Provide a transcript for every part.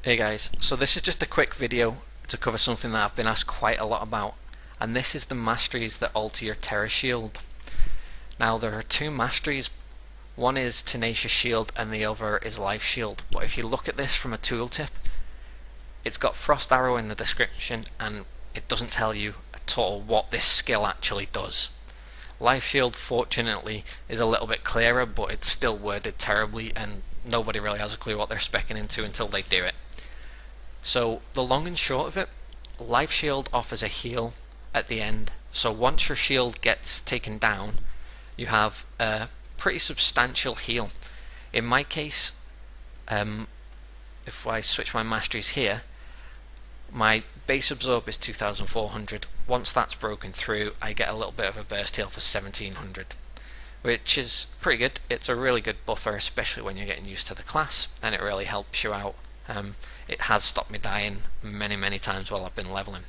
Hey guys, so this is just a quick video to cover something that I've been asked quite a lot about, and this is the masteries that alter your terror shield. Now there are two masteries, one is tenacious shield and the other is life shield, but if you look at this from a tooltip, it's got frost arrow in the description and it doesn't tell you at all what this skill actually does. Life shield fortunately is a little bit clearer, but it's still worded terribly and nobody really has a clue what they're speccing into until they do it. So the long and short of it, life shield offers a heal at the end, so once your shield gets taken down you have a pretty substantial heal. In my case, if I switch my masteries here, my base absorb is 2400. Once that's broken through I get a little bit of a burst heal for 1700, which is pretty good. It's a really good buffer, especially when you're getting used to the class, and it really helps you out. It has stopped me dying many times while I've been leveling.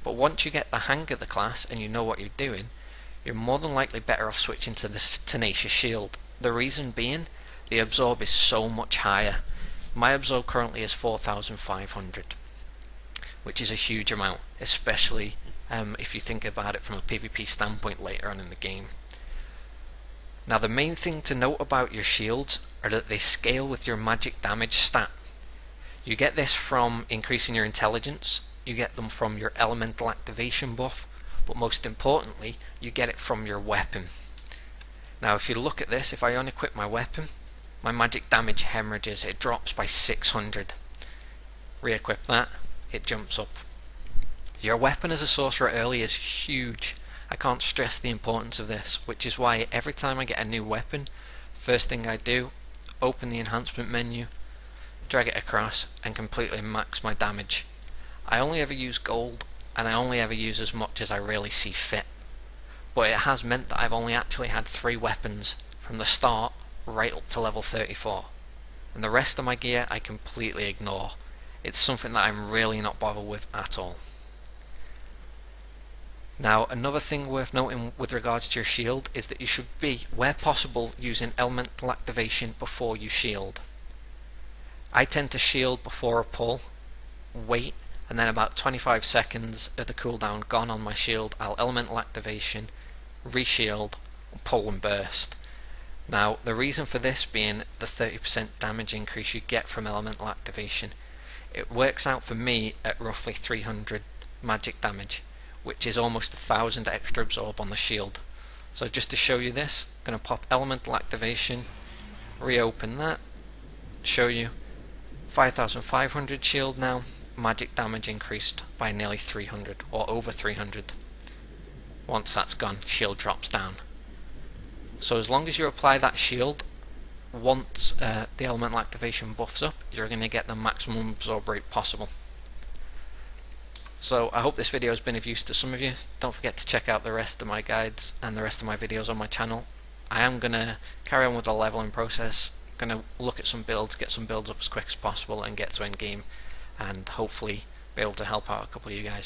But once you get the hang of the class and you know what you're doing, you're more than likely better off switching to this tenacious shield. The reason being, the absorb is so much higher. My absorb currently is 4500, which is a huge amount, especially if you think about it from a PvP standpoint later on in the game. Now the main thing to note about your shields are that they scale with your magic damage stat. You get this from increasing your intelligence, you get them from your elemental activation buff, but most importantly you get it from your weapon. Now if you look at this, if I unequip my weapon, my magic damage hemorrhages, it drops by 600. Re-equip that, it jumps up. Your weapon as a sorcerer early is huge. I can't stress the importance of this, which is why every time I get a new weapon, first thing I do, open the enhancement menu, drag it across and completely max my damage. I only ever use gold and I only ever use as much as I really see fit, but it has meant that I've only actually had 3 weapons from the start right up to level 34, and the rest of my gear I completely ignore. It's something that I'm really not bothered with at all. Now another thing worth noting with regards to your shield is that you should be, where possible, using elemental activation before you shield. I tend to shield before a pull, wait, and then about 25 seconds of the cooldown gone on my shield, I'll elemental activation, re-shield, pull and burst. Now the reason for this being the 30% damage increase you get from elemental activation. It works out for me at roughly 300 magic damage, which is almost 1000 extra absorb on the shield. So just to show you this, I'm going to pop elemental activation, reopen that, show you 5500 shield now, magic damage increased by nearly 300 or over 300. Once that's gone, shield drops down. So as long as you apply that shield, once the elemental activation buffs up, you're going to get the maximum absorb rate possible. So I hope this video has been of use to some of you. Don't forget to check out the rest of my guides and the rest of my videos on my channel. I am going to carry on with the leveling process, going to look at some builds, get some builds up as quick as possible and get to end game, and hopefully be able to help out a couple of you guys.